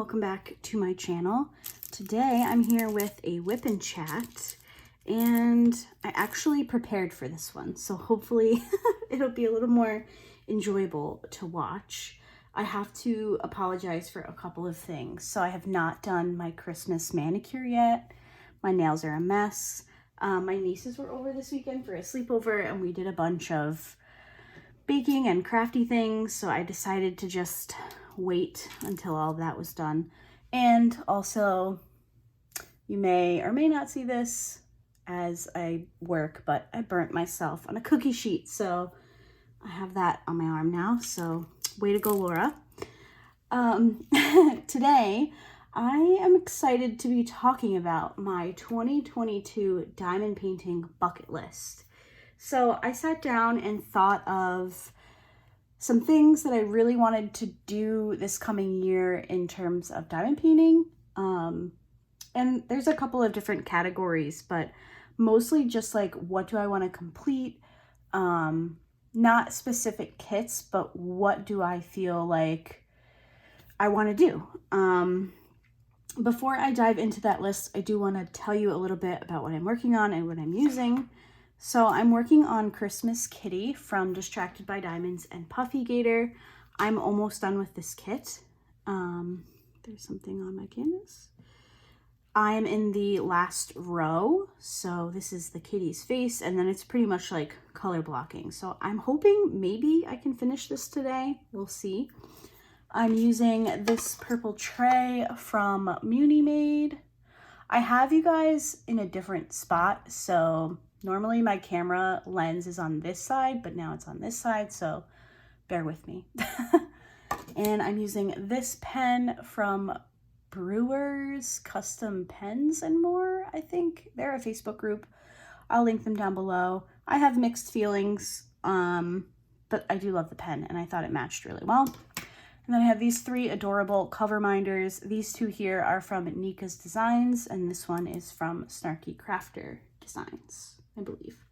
welcome back to my channel. Today I'm here with a WIP and chat, and I actually prepared for this one, so hopefully it'll be a little more enjoyable to watch. I have to apologize for a couple of things. So I have not done my Christmas manicure yet. My nails are a mess. My nieces were over this weekend for a sleepover and we did a bunch of baking and crafty things, so I decided to just wait until all of that was done. And also, you may or may not see this as I work, but I burnt myself on a cookie sheet, so I have that on my arm now, so way to go, Laura. Today, I am excited to be talking about my 2022 diamond painting bucket list. So I sat down and thought of some things that I really wanted to do this coming year in terms of diamond painting. And there's a couple of different categories, but mostly just like, what do I want to complete? Not specific kits, but what do I feel like I want to do? Before I dive into that list, I do want to tell you a little bit about what I'm working on and what I'm using. So I'm working on Christmas Kitty from Distracted by Diamonds and Puffy Gator. I'm almost done with this kit. There's something on my canvas. I'm in the last row. So this is the kitty's face, and then it's pretty much like color blocking. So I'm hoping maybe I can finish this today. We'll see. I'm using this purple tray from Muni Made. I have you guys in a different spot, so normally my camera lens is on this side, but now it's on this side, so bear with me. And I'm using this pen from Brewers Custom Pens and More, I think. They're a Facebook group. I'll link them down below. I have mixed feelings, but I do love the pen, and I thought it matched really well. And then I have these three adorable cover minders. These two here are from Nika's Designs, and this one is from Snarky Crafter Designs, I believe.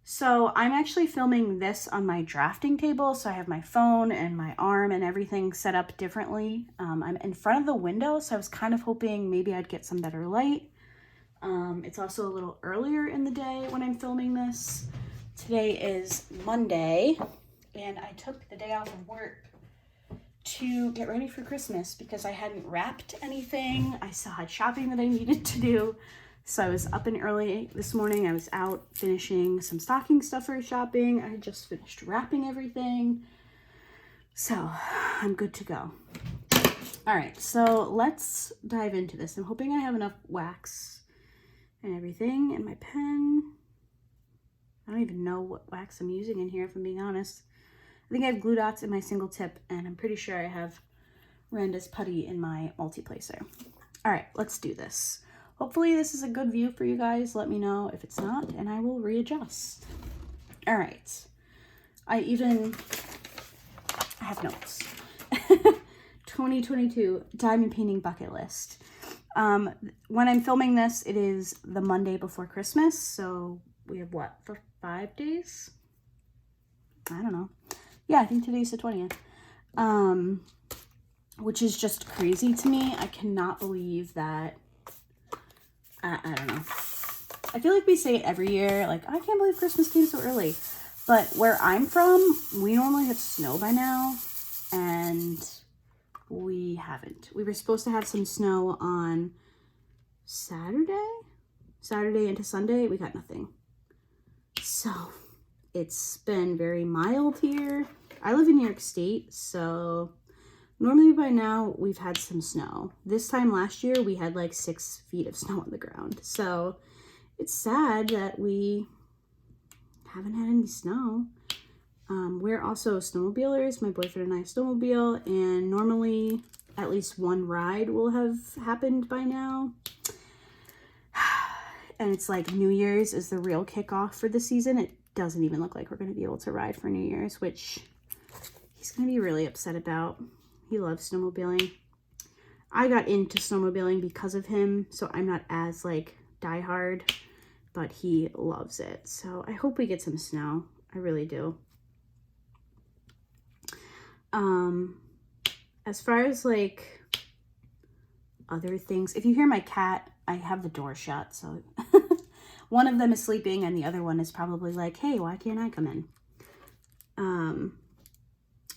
So I'm actually filming this on my drafting table, so I have my phone and my arm and everything set up differently. I'm in front of the window, so I was kind of hoping maybe I'd get some better light. It's also a little earlier in the day when I'm filming this. Today is Monday, and I took the day off of work to get ready for Christmas because I hadn't wrapped anything. I still had shopping that I needed to do. So I was up and early this morning. I was out finishing some stocking stuffer shopping. I had just finished wrapping everything. So I'm good to go. All right, so let's dive into this. I'm hoping I have enough wax and everything and my pen. I don't even know what wax I'm using in here, if I'm being honest. I think I have glue dots in my single tip, and I'm pretty sure I have Randa's putty in my multi-placer. All right, let's do this. Hopefully this is a good view for you guys. Let me know if it's not, and I will readjust. All right. I have notes. 2022 diamond painting bucket list. When I'm filming this, it is the Monday before Christmas, so we have what, for 5 days? I don't know. Yeah, I think today's the 20th, which is just crazy to me. I cannot believe that, I don't know. I feel like we say it every year, like, I can't believe Christmas came so early. But where I'm from, we normally have snow by now, and we haven't. We were supposed to have some snow on Saturday into Sunday. We got nothing. So it's been very mild here. I live in New York State, so normally by now we've had some snow. This time last year we had like 6 feet of snow on the ground. So it's sad that we haven't had any snow. We're also snowmobilers. My boyfriend and I snowmobile, and normally at least one ride will have happened by now. And it's like New Year's is the real kickoff for the season. It doesn't even look like we're going to be able to ride for New Year's, which he's going to be really upset about. He loves snowmobiling. I got into snowmobiling because of him, so I'm not as like diehard, but he loves it. So I hope we get some snow. I really do. As far as like other things. If you hear my cat, I have the door shut, so one of them is sleeping and the other one is probably like, hey, why can't I come in?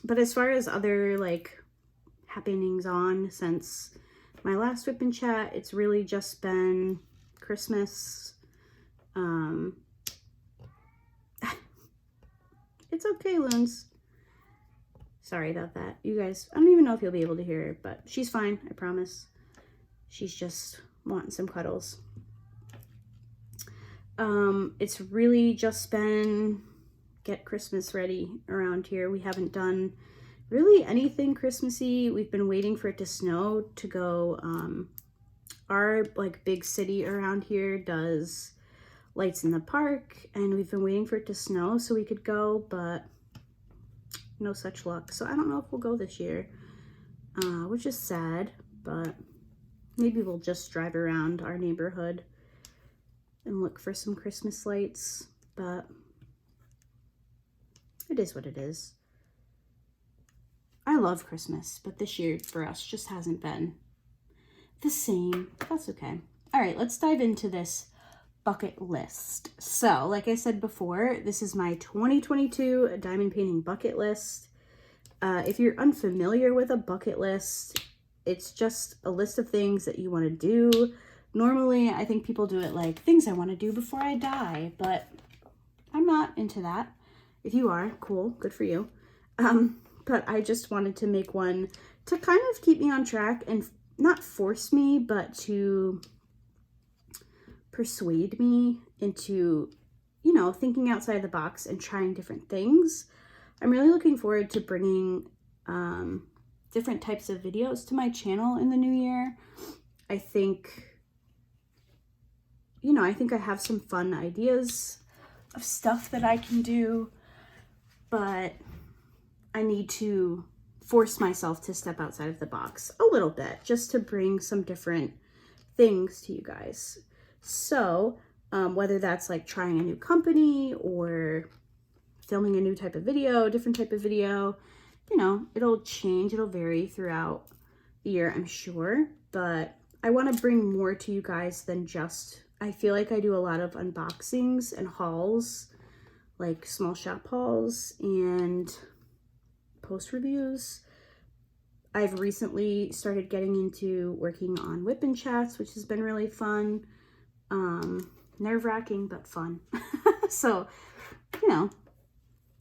But as far as other like happenings on since my last WIP and chat, it's really just been Christmas. It's okay, Loons. Sorry about that. You guys, I don't even know if you'll be able to hear her, but she's fine, I promise. She's just wanting some cuddles. It's really just been get Christmas ready around here. We haven't done really anything Christmassy. We've been waiting for it to snow to go. Our like big city around here does lights in the park, and we've been waiting for it to snow so we could go, but no such luck. So I don't know if we'll go this year, which is sad, but maybe we'll just drive around our neighborhood and look for some Christmas lights, but it is what it is. I love Christmas, but this year for us just hasn't been the same. That's okay. All right, let's dive into this bucket list. So, like I said before, this is my 2022 diamond painting bucket list. If you're unfamiliar with a bucket list, it's just a list of things that you want to do. Normally, I think people do it like things I want to do before I die, but I'm not into that. If you are, cool, good for you. But I just wanted to make one to kind of keep me on track and not force me, but to persuade me into, you know, thinking outside the box and trying different things. I'm really looking forward to bringing different types of videos to my channel in the new year. I think, you know, I think I have some fun ideas of stuff that I can do, but I need to force myself to step outside of the box a little bit just to bring some different things to you guys. So whether that's like trying a new company or filming a new type of video, different type of video, you know, it'll change, it'll vary throughout the year, I'm sure, but I want to bring more to you guys than just, I feel like I do a lot of unboxings and hauls, like small shop hauls and post reviews. I've recently started getting into working on WIP and chats, which has been really fun. Nerve-wracking, but fun. So, you know,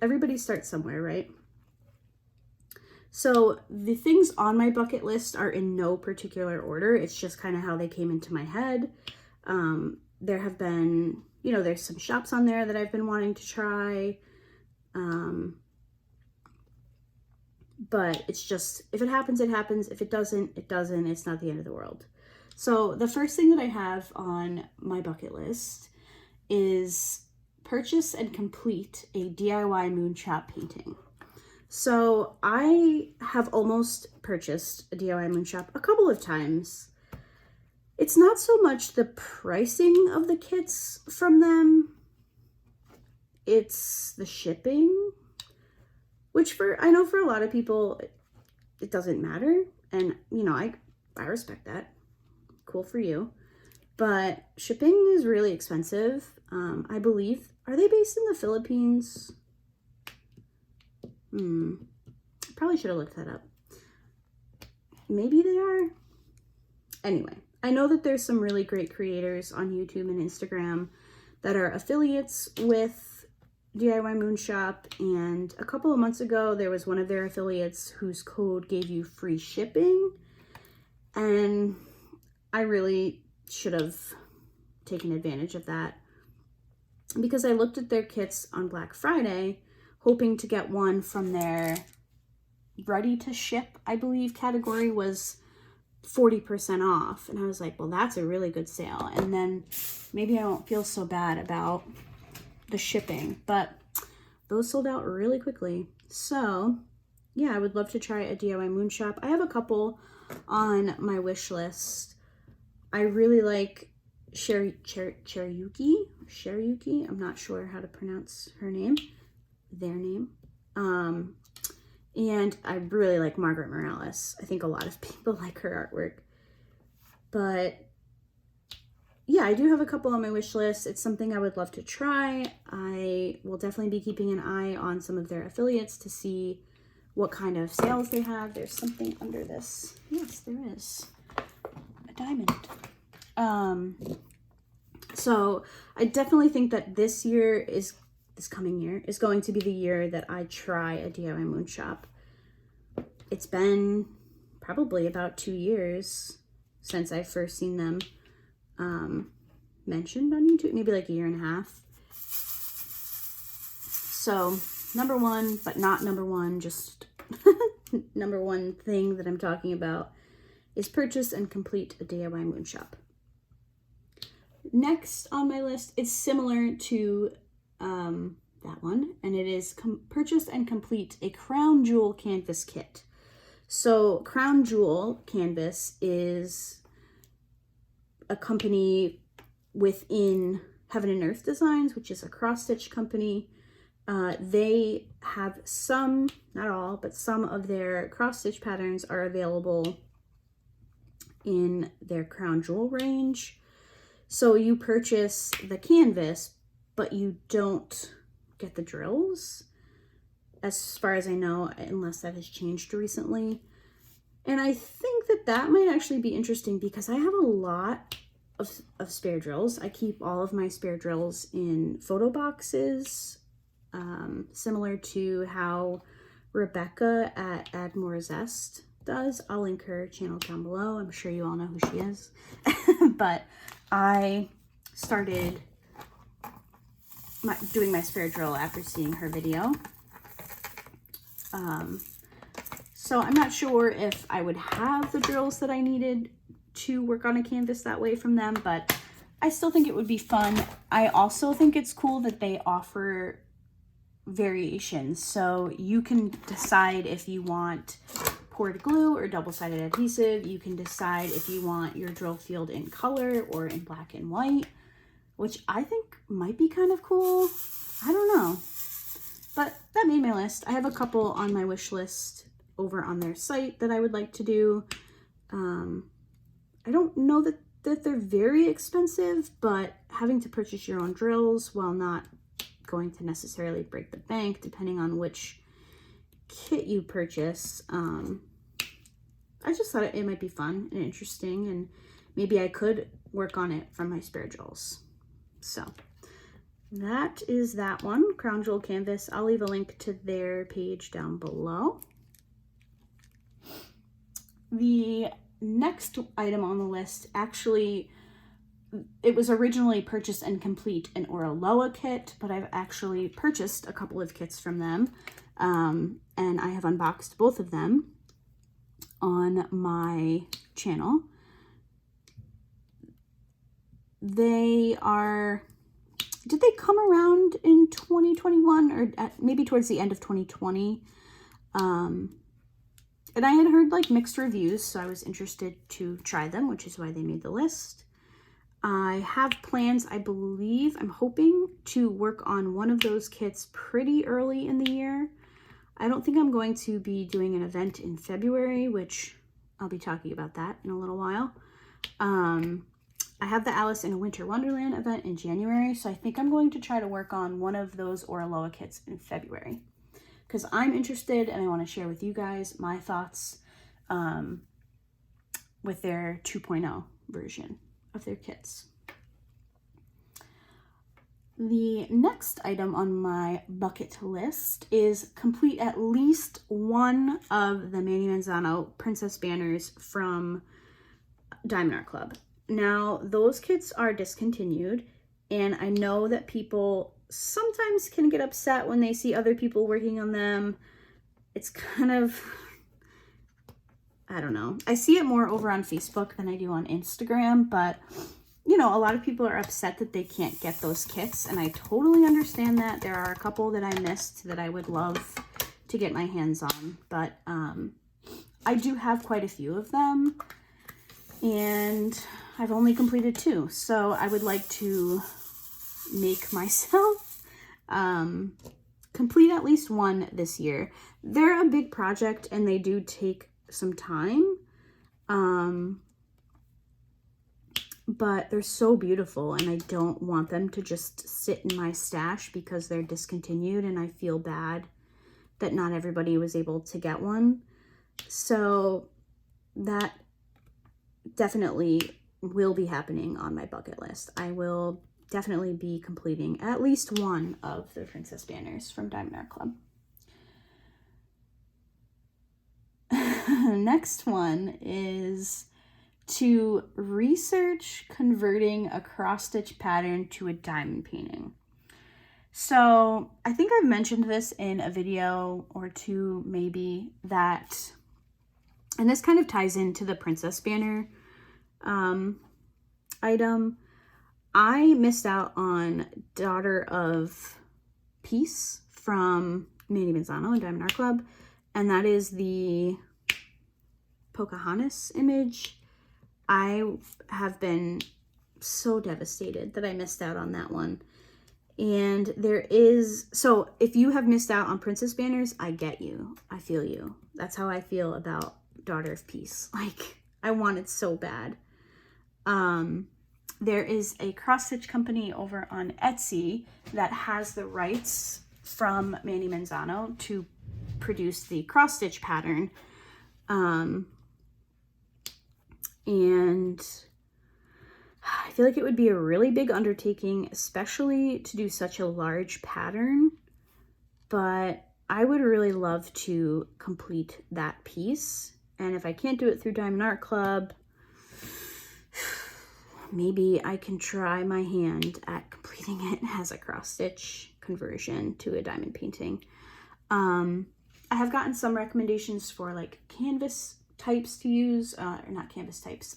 everybody starts somewhere, right? So the things on my bucket list are in no particular order. It's just kind of how they came into my head. There have been, you know, there's some shops on there that I've been wanting to try. But it's just, if it happens, it happens. If it doesn't, it doesn't. It's not the end of the world. So the first thing that I have on my bucket list is purchase and complete a DIY moonshot painting. So I have almost purchased a DIY moonshot a couple of times. It's not so much the pricing of the kits from them, it's the shipping, which I know for a lot of people, it doesn't matter. And, you know, I respect that. Cool for you. But shipping is really expensive. I believe, are they based in the Philippines? Probably should have looked that up. Maybe they are. Anyway, I know that there's some really great creators on YouTube and Instagram that are affiliates with DIY Moonshop, and a couple of months ago there was one of their affiliates whose code gave you free shipping, and I really should have taken advantage of that because I looked at their kits on Black Friday hoping to get one from their ready to ship, I believe, category was 40% off, and I was like, well, that's a really good sale, and then maybe I won't feel so bad about the shipping, but those sold out really quickly. So yeah, I would love to try a DIY moonshop. I have a couple on my wish list. I really like Cherryuki. I'm not sure how to pronounce her name, their name. And I really like Margaret Morales. I think a lot of people like her artwork. But yeah, I do have a couple on my wish list. It's something I would love to try. I will definitely be keeping an eye on some of their affiliates to see what kind of sales they have. There's something under this. Yes, there is. A diamond. So I definitely think that this coming year is going to be the year that I try a DIY moon shop. It's been probably about 2 years since I first seen them mentioned on YouTube, maybe like 1.5 years. So number one, but not number one, just number one thing that I'm talking about is purchase and complete a DIY moon shop. Next on my list is similar to that one, and it is purchase and complete a crown jewel canvas kit. So Crown Jewel Canvas is a company within Heaven and Earth Designs, which is a cross-stitch company. They have some, not all, but some of their cross-stitch patterns are available in their Crown Jewel range. So you purchase the canvas, but you don't get the drills, as far as I know, unless that has changed recently. And I think that that might actually be interesting because I have a lot of spare drills. I keep all of my spare drills in photo boxes, similar to how Rebecca at Add More Zest does. I'll link her channel down below. I'm sure you all know who she is. But I started doing my spare drill after seeing her video. So I'm not sure if I would have the drills that I needed to work on a canvas that way from them, but I still think it would be fun. I also think it's cool that they offer variations. So you can decide if you want poured glue or double-sided adhesive. You can decide if you want your drill field in color or in black and white, which I think might be kind of cool. I don't know. But that made my list. I have a couple on my wish list over on their site that I would like to do. I don't know that they're very expensive, but having to purchase your own drills while not going to necessarily break the bank, depending on which kit you purchase, I just thought it might be fun and interesting, and maybe I could work on it from my spare drills. So that is that one, Crown Jewel Canvas. I'll leave a link to their page down below. The next item on the list, actually, it was originally purchase and complete an Oraloa kit, but I've actually purchased a couple of kits from them, and I have unboxed both of them on my channel. They are, did they come around in 2021 or maybe towards the end of 2020? And I had heard like mixed reviews, so I was interested to try them, which is why they made the list. I have plans, I believe, I'm hoping to work on one of those kits pretty early in the year. I don't think I'm going to be doing an event in February, which I'll be talking about that in a little while. I have the Alice in a Winter Wonderland event in January, so I think I'm going to try to work on one of those Oraloa kits in February, because I'm interested and I want to share with you guys my thoughts with their 2.0 version of their kits. The next item on my bucket list is complete at least one of the Manny Manzano Princess banners from Diamond Art Club. Now, those kits are discontinued, and I know that people sometimes can get upset when they see other people working on them. It's kind of, I don't know. I see it more over on Facebook than I do on Instagram, but you know, a lot of people are upset that they can't get those kits, and I totally understand that. There are a couple that I missed that I would love to get my hands on, but I do have quite a few of them, and I've only completed 2, so I would like to make myself complete at least one this year. They're a big project and they do take some time. but they're so beautiful and I don't want them to just sit in my stash because they're discontinued and I feel bad that not everybody was able to get one. So that definitely will be happening on my bucket list. I will definitely be completing at least one of the princess banners from Diamond Art Club. Next one is to research converting a cross-stitch pattern to a diamond painting. So I think I've mentioned this in a video or two maybe, that, and this kind of ties into the princess banner item. I missed out on Daughter of Peace from Manny Manzano and Diamond Art Club, and that is the Pocahontas image. I have been so devastated that I missed out on that one. And there is, so if you have missed out on princess banners, I get you. I feel you. That's how I feel about Daughter of Peace. Like, I want it so bad. There is a cross-stitch company over on Etsy that has the rights from Manny Manzano to produce the cross-stitch pattern. And I feel like it would be a really big undertaking, especially to do such a large pattern, but I would really love to complete that piece. And if I can't do it through Diamond Art Club, maybe I can try my hand at completing it as a cross-stitch conversion to a diamond painting. I have gotten some recommendations for like canvas types to use, or not canvas types,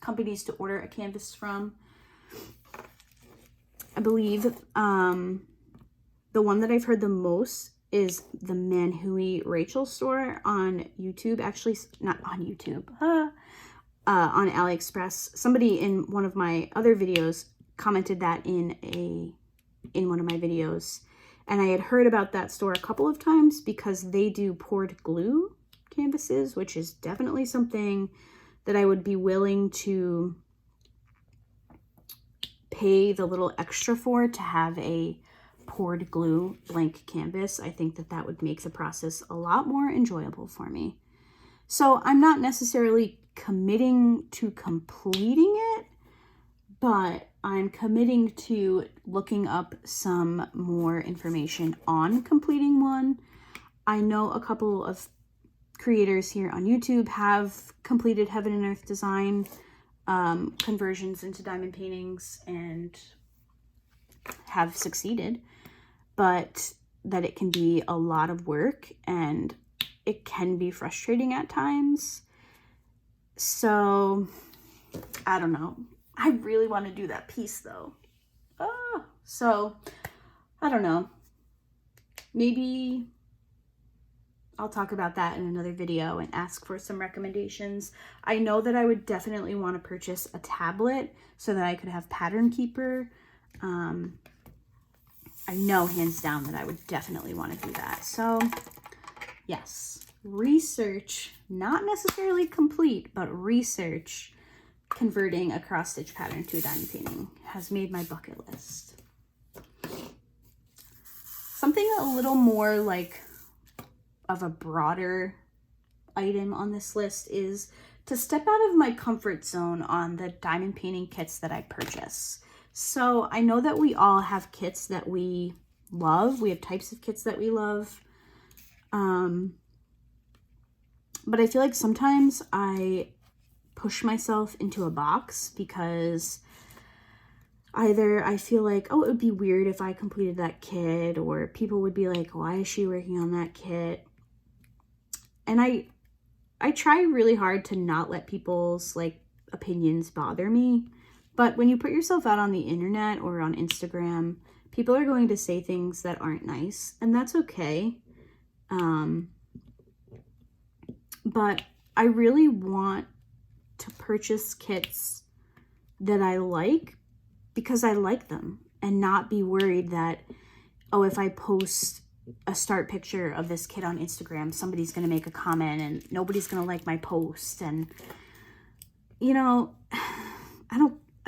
companies to order a canvas from. I believe the one that I've heard the most is the Manhui Rachel store on YouTube. Actually, not on YouTube, on AliExpress. Somebody in one of my other videos commented that in one of my videos, and I had heard about that store a couple of times because they do poured glue canvases, which is definitely something that I would be willing to pay the little extra for, to have a poured glue blank canvas. I think that that would make the process a lot more enjoyable for me. So I'm not necessarily committing to completing it, but I'm committing to looking up some more information on completing one. I know a couple of creators here on YouTube have completed Heaven and Earth design conversions into diamond paintings and have succeeded, but that it can be a lot of work and it can be frustrating at times. So I don't know. I really want to do that piece though. So I don't know. Maybe I'll talk about that in another video and ask for some recommendations. I know that I would definitely want to purchase a tablet so that I could have Pattern Keeper. I know hands down that I would definitely want to do that. So yes, research, not necessarily complete, but research converting a cross-stitch pattern to a diamond painting has made my bucket list. Something a little more like of a broader item on this list is to step out of my comfort zone on the diamond painting kits that I purchase. So I know that we all have kits that we love. We have types of kits that we love. But I feel like sometimes I push myself into a box because either I feel like, oh, it would be weird if I completed that kit, or people would be like, why is she working on that kit? And I try really hard to not let people's like opinions bother me. But when you put yourself out on the internet or on Instagram, people are going to say things that aren't nice, and that's okay. But I really want to purchase kits that I like because I like them, and not be worried that, oh, if I post a start picture of this kit on Instagram, somebody's going to make a comment and nobody's going to like my post. And, you know,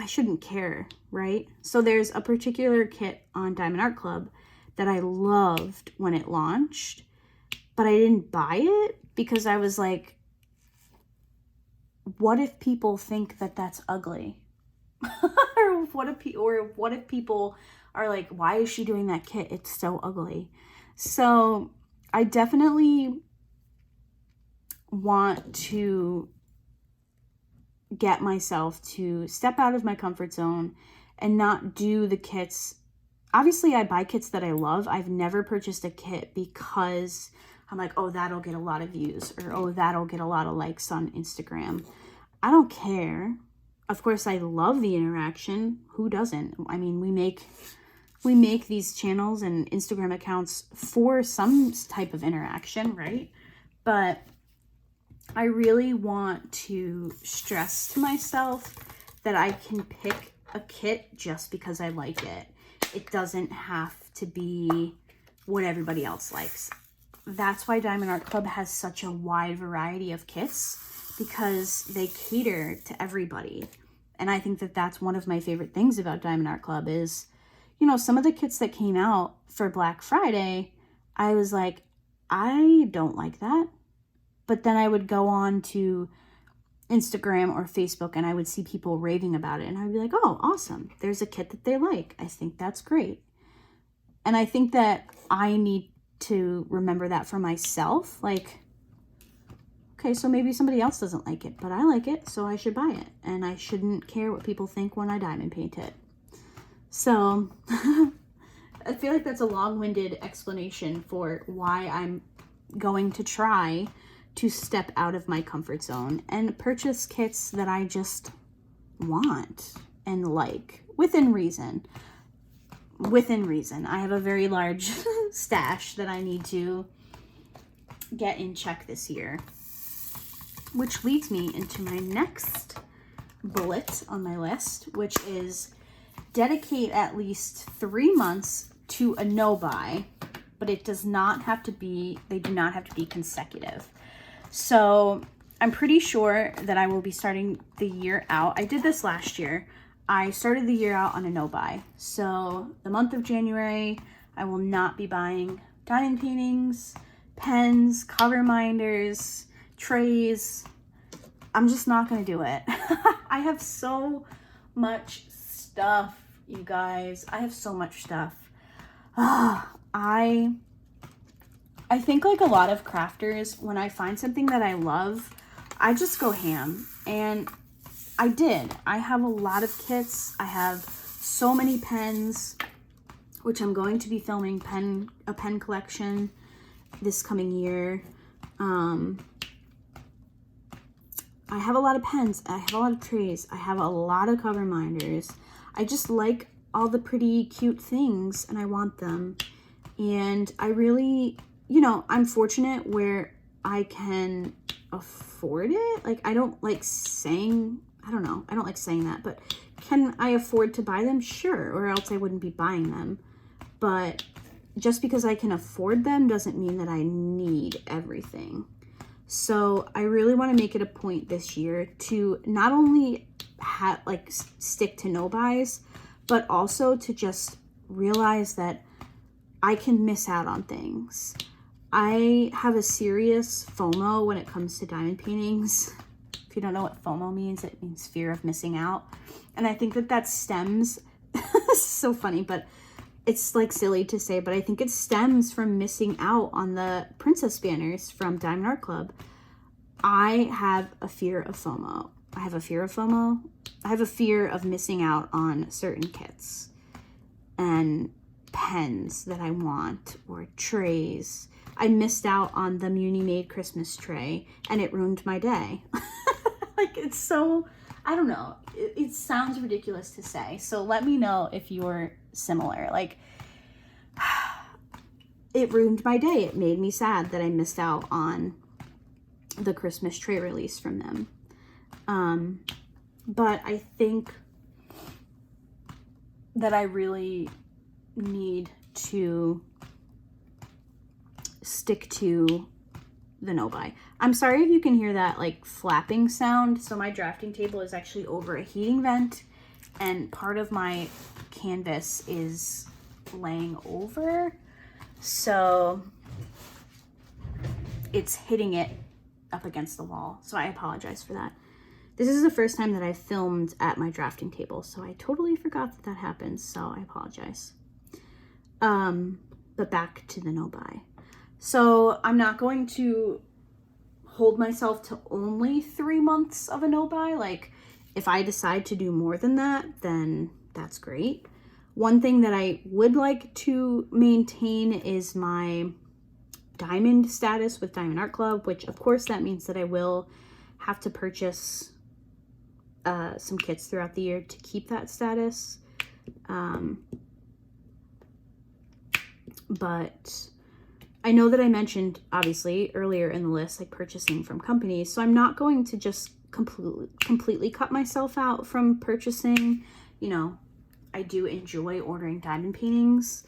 I shouldn't care, right? So there's a particular kit on Diamond Art Club that I loved when it launched, but I didn't buy it because I was like, what if people think that that's ugly? or what if people are like, why is she doing that kit? It's so ugly. So I definitely want to get myself to step out of my comfort zone and not do the kits. Obviously, I buy kits that I love. I've never purchased a kit because I'm like, oh, that'll get a lot of views, or oh, that'll get a lot of likes on Instagram. I don't care. Of course, I love the interaction. Who doesn't? I mean, we make these channels and Instagram accounts for some type of interaction, right? But I really want to stress to myself that I can pick a kit just because I like it. It doesn't have to be what everybody else likes. That's why Diamond Art Club has such a wide variety of kits, because they cater to everybody. And I think that that's one of my favorite things about Diamond Art Club is, you know, some of the kits that came out for Black Friday, I was like, I don't like that. But then I would go on to Instagram or Facebook and I would see people raving about it. And I'd be like, oh, awesome. There's a kit that they like. I think that's great. And I think that I need to remember that for myself. Like, okay, so maybe somebody else doesn't like it, but I like it, so I should buy it. And I shouldn't care what people think when I diamond paint it. So I feel like that's a long-winded explanation for why I'm going to try to step out of my comfort zone and purchase kits that I just want and like, within reason. Within reason. I have a very large stash that I need to get in check this year, which leads me into my next bullet on my list, which is dedicate at least 3 months to a no-buy, but it does not have to be, they do not have to be consecutive. So I'm pretty sure that I will be starting the year out. I did this last year. I started the year out on a no-buy. So the month of January, I will not be buying diamond paintings, pens, cover minders, trays. I'm just not going to do it. I have so much stuff, you guys. I have so much stuff. I think like a lot of crafters, when I find something that I love, I just go ham. And I did. I have a lot of kits. I have so many pens, which I'm going to be filming a pen collection this coming year. I have a lot of pens. I have a lot of trays. I have a lot of cover minders. I just like all the pretty cute things and I want them. And I really, you know, I'm fortunate where I can afford it. Like, I don't like saying that, but can I afford to buy them? Sure, or else I wouldn't be buying them. But just because I can afford them doesn't mean that I need everything. So I really want to make it a point this year to not only stick to no buys, but also to just realize that I can miss out on things. I have a serious FOMO when it comes to diamond paintings. If you don't know what FOMO means, it means fear of missing out. And I think that stems, so funny, but it's like silly to say, but I think it stems from missing out on the princess banners from Diamond Art Club. I have a fear of FOMO. I have a fear of missing out on certain kits and pens that I want, or trays. I missed out on the Muni Made Christmas tray and it ruined my day. Like, it's so, I don't know. It sounds ridiculous to say. So let me know if you're similar. Like, it ruined my day. It made me sad that I missed out on the Christmas tray release from them. But I think that I really need to stick to the no buy. I'm sorry if you can hear that like flapping sound. So my drafting table is actually over a heating vent and part of my canvas is laying over, so it's hitting it up against the wall. So I apologize for that. This is the first time that I've filmed at my drafting table, so I totally forgot that happened, so I apologize. But back to the no buy. So I'm not going to hold myself to only 3 months of a no buy. Like, if I decide to do more than that, then that's great. One thing that I would like to maintain is my diamond status with Diamond Art Club, which of course that means that I will have to purchase some kits throughout the year to keep that status. But I know that I mentioned, obviously, earlier in the list, like purchasing from companies. So I'm not going to just completely cut myself out from purchasing. You know, I do enjoy ordering diamond paintings,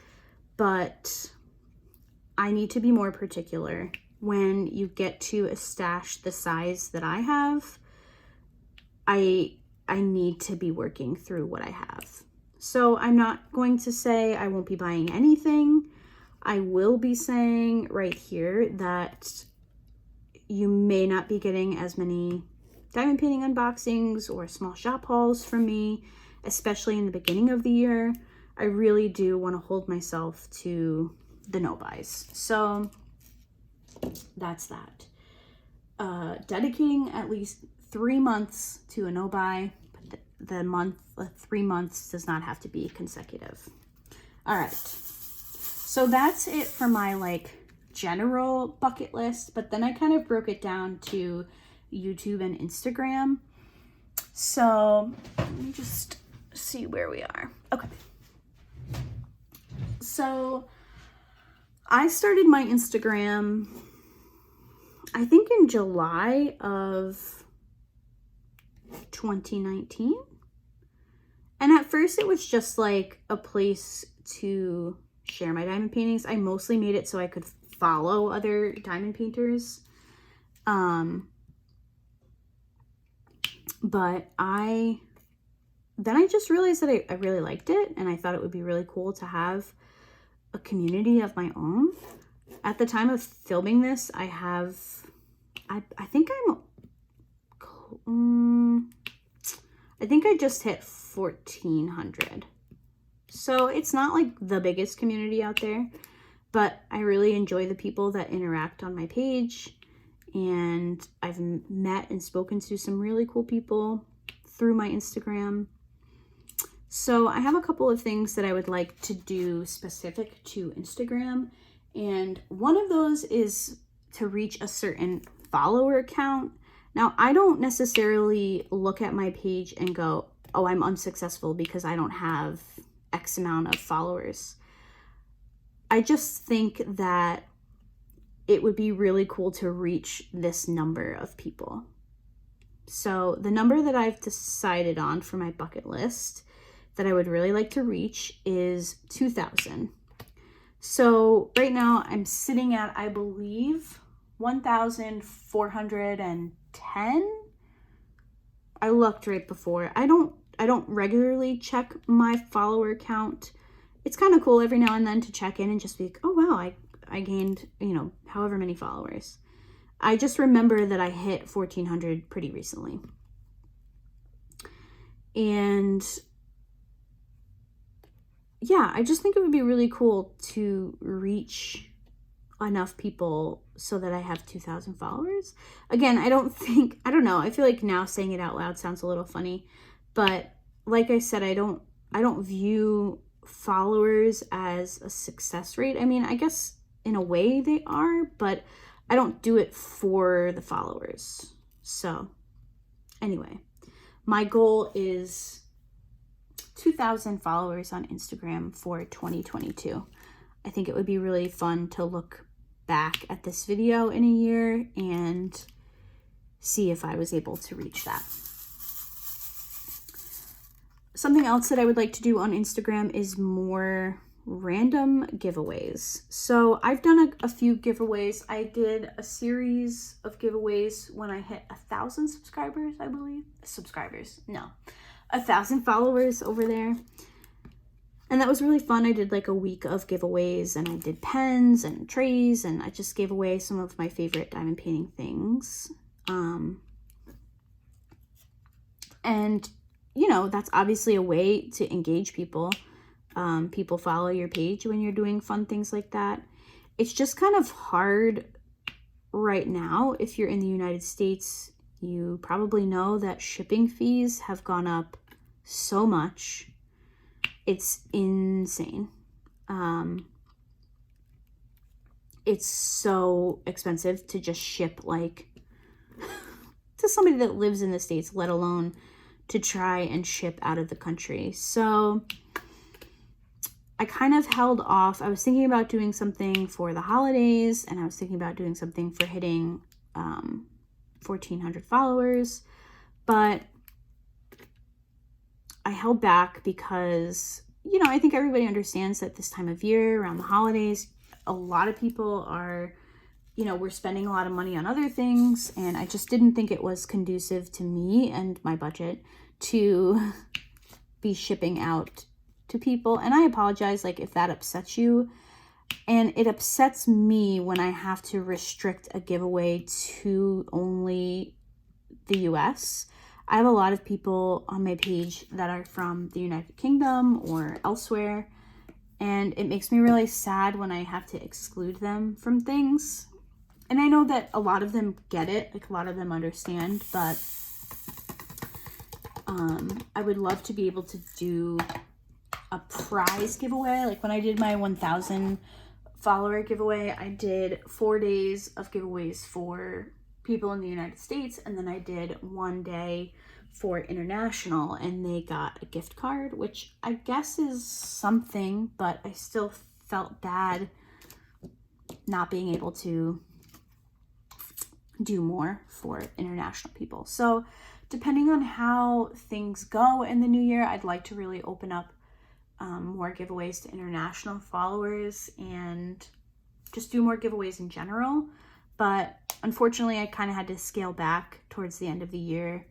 but I need to be more particular. When you get to a stash the size that I have, I need to be working through what I have. So I'm not going to say I won't be buying anything. I will be saying right here that you may not be getting as many diamond painting unboxings or small shop hauls from me, especially in the beginning of the year. I really do want to hold myself to the no buys. So that's that. Dedicating at least 3 months to a no buy, but the 3 months does not have to be consecutive. All right. So that's it for my like general bucket list, but then I kind of broke it down to YouTube and Instagram. So let me just see where we are. Okay. So I started my Instagram, I think in July of 2019. And at first it was just like a place to share my diamond paintings. I mostly made it so I could follow other diamond painters. But I just realized that I really liked it, and I thought it would be really cool to have a community of my own. At the time of filming this, I think I just hit 1,400. So it's not like the biggest community out there, but I really enjoy the people that interact on my page, and I've met and spoken to some really cool people through my Instagram. So I have a couple of things that I would like to do specific to Instagram, and one of those is to reach a certain follower count. Now, I don't necessarily look at my page and go, oh, I'm unsuccessful because I don't have X amount of followers. I just think that it would be really cool to reach this number of people. So the number that I've decided on for my bucket list that I would really like to reach is 2,000. So right now I'm sitting at, I believe, 1,410. I looked right before. I don't regularly check my follower count. It's kind of cool every now and then to check in and just be like, oh wow, I gained, however many followers. I just remember that I hit 1,400 pretty recently. And yeah, I just think it would be really cool to reach enough people so that I have 2,000 followers. Again, I don't know. I feel like now saying it out loud sounds a little funny, but like I said, I don't view followers as a success rate. I mean, I guess in a way they are, but I don't do it for the followers. So anyway, my goal is 2,000 followers on Instagram for 2022. I think it would be really fun to look back at this video in a year and see if I was able to reach that. Something else that I would like to do on Instagram is more random giveaways. So I've done a few giveaways. I did a series of giveaways when I hit 1,000 subscribers, I believe. 1,000 followers over there. And that was really fun. I did like a week of giveaways, and I did pens and trays, and I just gave away some of my favorite diamond painting things. And, you know, that's obviously a way to engage people. People follow your page when you're doing fun things like that. It's just kind of hard right now. If you're in the United States, you probably know that shipping fees have gone up so much. It's insane. It's so expensive to just ship, like, to somebody that lives in the States, let alone to try and ship out of the country. So I kind of held off. I was thinking about doing something for the holidays, and I was thinking about doing something for hitting 1,400 followers, but I held back because, you know, I think everybody understands that this time of year, around the holidays, a lot of people are, you know, we're spending a lot of money on other things, and I just didn't think it was conducive to me and my budget to be shipping out to people. And I apologize, like, if that upsets you. And it upsets me when I have to restrict a giveaway to only the US. I have a lot of people on my page that are from the United Kingdom or elsewhere, and it makes me really sad when I have to exclude them from things. And I know that a lot of them get it, like a lot of them understand, but I would love to be able to do a prize giveaway. Like when I did my 1,000 follower giveaway, I did 4 days of giveaways for people in the United States, and then I did 1 day for international, and they got a gift card, which I guess is something, but I still felt bad not being able to do more for international people. So depending on how things go in the new year, I'd like to really open up more giveaways to international followers and just do more giveaways in general. But unfortunately, I kind of had to scale back towards the end of the year.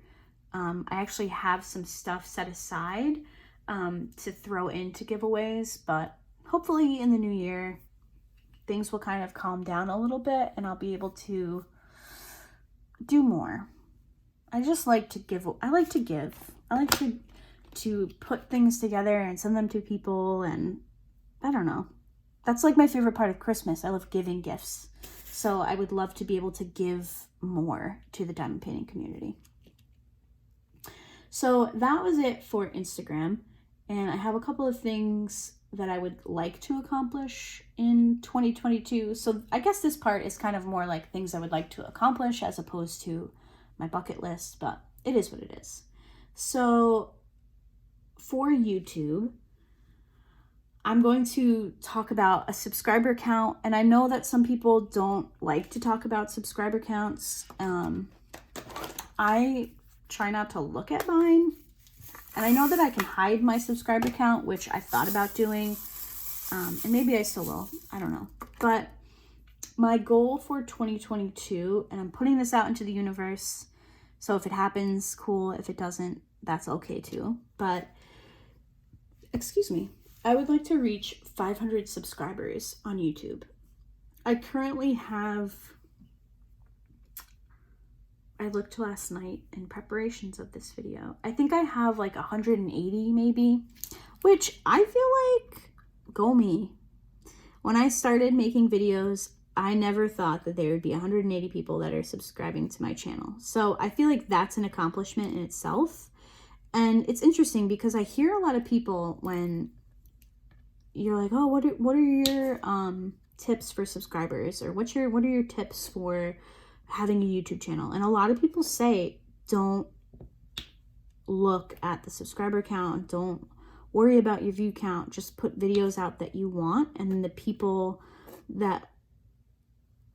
I actually have some stuff set aside to throw into giveaways, but hopefully in the new year, things will kind of calm down a little bit and I'll be able to do more. I just like to give. I like to give. I like to put things together and send them to people, and I don't know. That's like my favorite part of Christmas. I love giving gifts. So I would love to be able to give more to the diamond painting community. So that was it for Instagram. And I have a couple of things that I would like to accomplish in 2022. So I guess this part is kind of more like things I would like to accomplish as opposed to my bucket list, but it is what it is. So for YouTube, I'm going to talk about a subscriber count, and I know that some people don't like to talk about subscriber counts. I try not to look at mine, and I know that I can hide my subscriber count, which I thought about doing, and maybe I still will, I don't know. But my goal for 2022, and I'm putting this out into the universe, so if it happens, cool. If it doesn't, that's okay too. But, excuse me, I would like to reach 500 subscribers on YouTube. I currently have, I looked last night in preparations of this video, I think I have like 180 maybe, which I feel like, go me. When I started making videos, I never thought that there would be 180 people that are subscribing to my channel. So I feel like that's an accomplishment in itself. And it's interesting because I hear a lot of people when you're like, oh, what are your tips for subscribers, or what are your tips for having a YouTube channel? And a lot of people say, don't look at the subscriber count, don't worry about your view count, just put videos out that you want, and then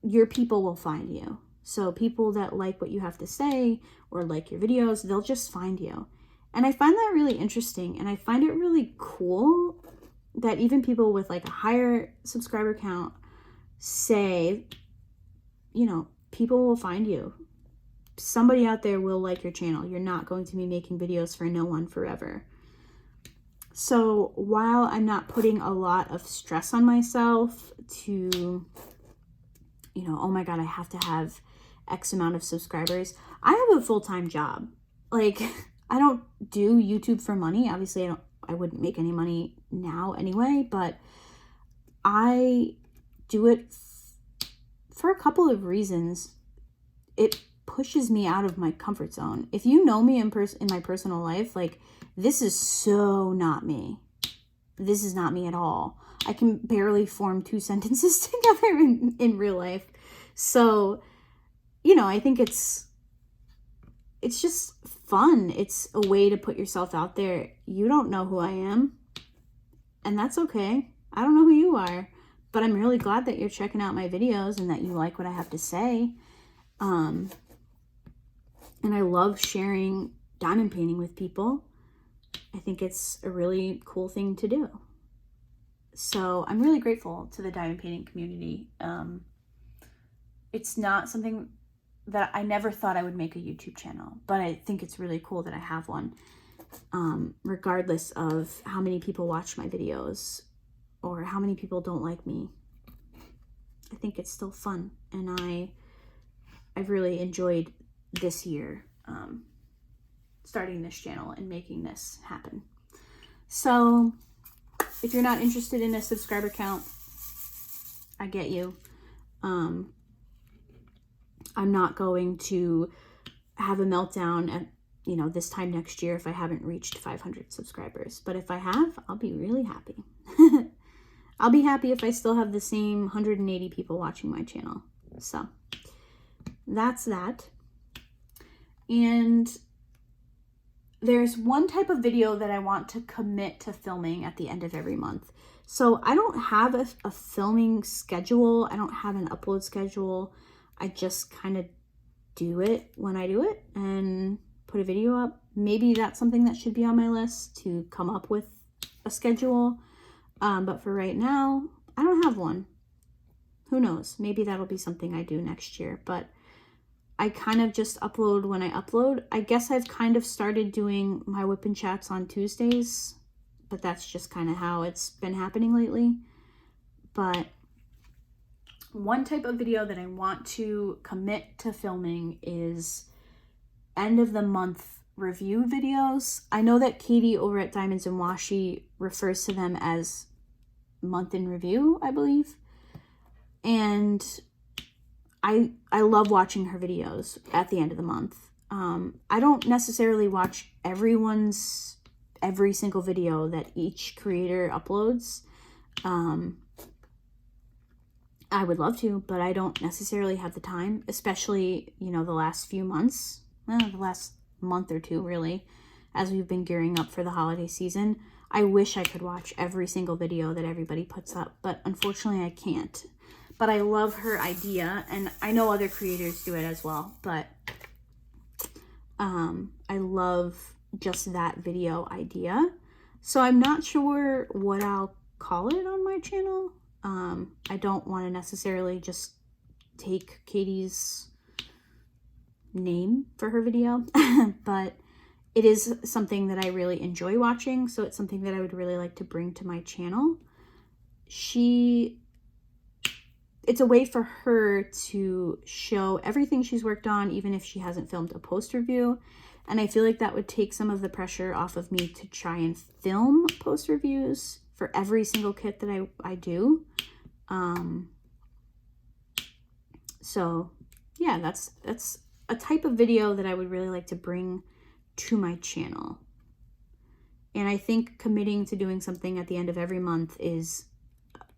your people will find you. So people that like what you have to say or like your videos, they'll just find you. And I find that really interesting, and I find it really cool that even people with like a higher subscriber count say, you know, people will find you somebody out there will like your channel. You're not going to be making videos for no one forever. So while I'm not putting a lot of stress on myself to, you know, oh my God, I have to have X amount of subscribers. I have a full-time job. Like, I don't do YouTube for money. Obviously, I wouldn't make any money now anyway, but I do it for a couple of reasons. It pushes me out of my comfort zone. If you know me in my personal life, like, this is so not me. This is not me at all. I can barely form 2 sentences together in real life. So, you know, I think it's just fun. It's a way to put yourself out there. You don't know who I am, and that's okay. I don't know who you are, but I'm really glad that you're checking out my videos and that you like what I have to say. And I love sharing diamond painting with people. I think it's a really cool thing to do. So I'm really grateful to the diamond painting community. It's not something that I never thought I would make a YouTube channel, but I think it's really cool that I have one, regardless of how many people watch my videos or how many people don't like me. I think it's still fun, and I've really enjoyed this year, starting this channel and making this happen. So if you're not interested in a subscriber count, I get you. I'm not going to have a meltdown at, you know, this time next year if I haven't reached 500 subscribers. But if I have, I'll be really happy. I'll be happy if I still have the same 180 people watching my channel. So that's that. And there's one type of video that I want to commit to filming at the end of every month. So I don't have a filming schedule. I don't have an upload schedule. I just kind of do it when I do it and put a video up. Maybe that's something that should be on my list, to come up with a schedule. But for right now, I don't have one. Who knows? Maybe that'll be something I do next year. But I kind of just upload when I upload. I guess I've kind of started doing my WIP and chats on Tuesdays, but that's just kind of how it's been happening lately. But one type of video that I want to commit to filming is end of the month review videos. I know that Katie over at Diamonds and Washi refers to them as month in review, I believe. And I love watching her videos at the end of the month. I don't necessarily watch every single video that each creator uploads. I would love to, but I don't necessarily have the time, especially, you know, the last few months, the last month or two, really, as we've been gearing up for the holiday season. I wish I could watch every single video that everybody puts up, but unfortunately I can't. But I love her idea, and I know other creators do it as well, but I love just that video idea. So I'm not sure what I'll call it on my channel. I don't want to necessarily just take Katie's name for her video, but it is something that I really enjoy watching, so it's something that I would really like to bring to my channel. It's a way for her to show everything she's worked on, even if she hasn't filmed a post review. And I feel like that would take some of the pressure off of me to try and film post reviews for every single kit that I do. So yeah, that's a type of video that I would really like to bring to my channel. And I think committing to doing something at the end of every month is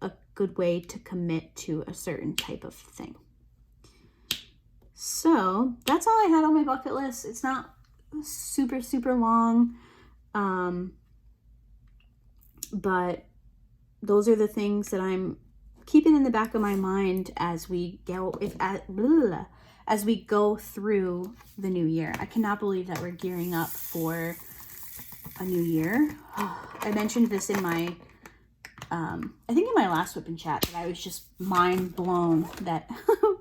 a good way to commit to a certain type of thing. So that's all I had on my bucket list. It's not super, super long. But those are the things that I'm keeping in the back of my mind as we go through the new year. I cannot believe that we're gearing up for a new year. I mentioned this in my I think in my last WIP and chat, that I was just mind blown that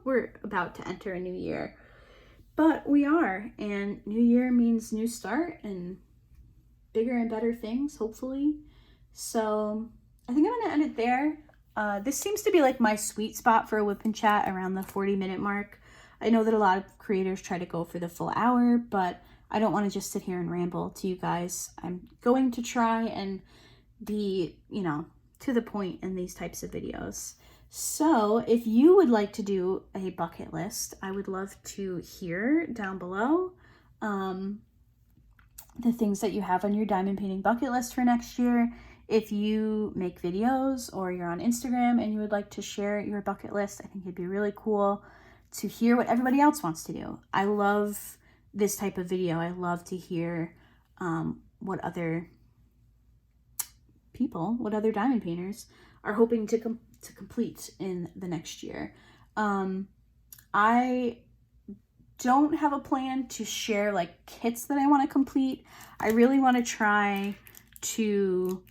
we're about to enter a new year. But we are, and new year means new start and bigger and better things, hopefully. So I think I'm going to end it there. This seems to be like my sweet spot for a whip and chat, around the 40-minute mark. I know that a lot of creators try to go for the full hour, but I don't want to just sit here and ramble to you guys. I'm going to try and be, you know, to the point in these types of videos. So if you would like to do a bucket list, I would love to hear down below the things that you have on your diamond painting bucket list for next year. If you make videos or you're on Instagram and you would like to share your bucket list, I think it'd be really cool to hear what everybody else wants to do. I love this type of video. I love to hear what other people, what other diamond painters are hoping to complete in the next year. I don't have a plan to share like kits that I want to complete. I really want to try to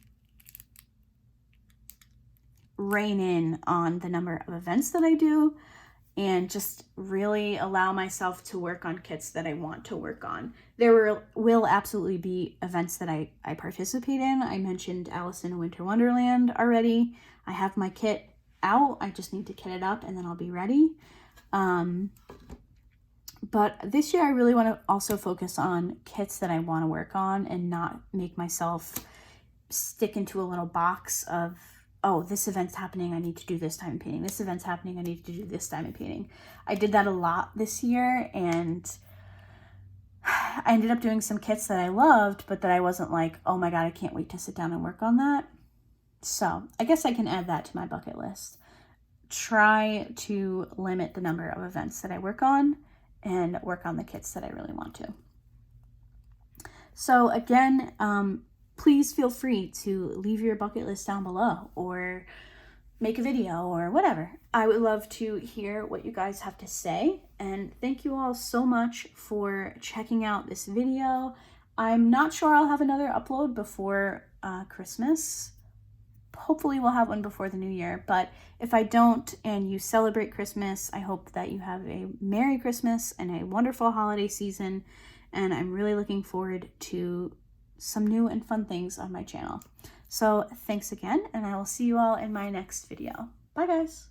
rein in on the number of events that I do and just really allow myself to work on kits that I want to work on. There will absolutely be events that I participate in. I mentioned Alice in a Winter Wonderland already. I have my kit out. I just need to kit it up and then I'll be ready. But this year I really want to also focus on kits that I want to work on and not make myself stick into a little box of, oh, this event's happening, I need to do this diamond painting. This event's happening, I need to do this diamond painting. I did that a lot this year, and I ended up doing some kits that I loved, but that I wasn't like, oh my God, I can't wait to sit down and work on that. So I guess I can add that to my bucket list. Try to limit the number of events that I work on and work on the kits that I really want to. So again, please feel free to leave your bucket list down below or make a video or whatever. I would love to hear what you guys have to say. And thank you all so much for checking out this video. I'm not sure I'll have another upload before Christmas. Hopefully we'll have one before the new year, but if I don't and you celebrate Christmas, I hope that you have a Merry Christmas and a wonderful holiday season, and I'm really looking forward to some new and fun things on my channel. So thanks again, and I will see you all in my next video. Bye guys!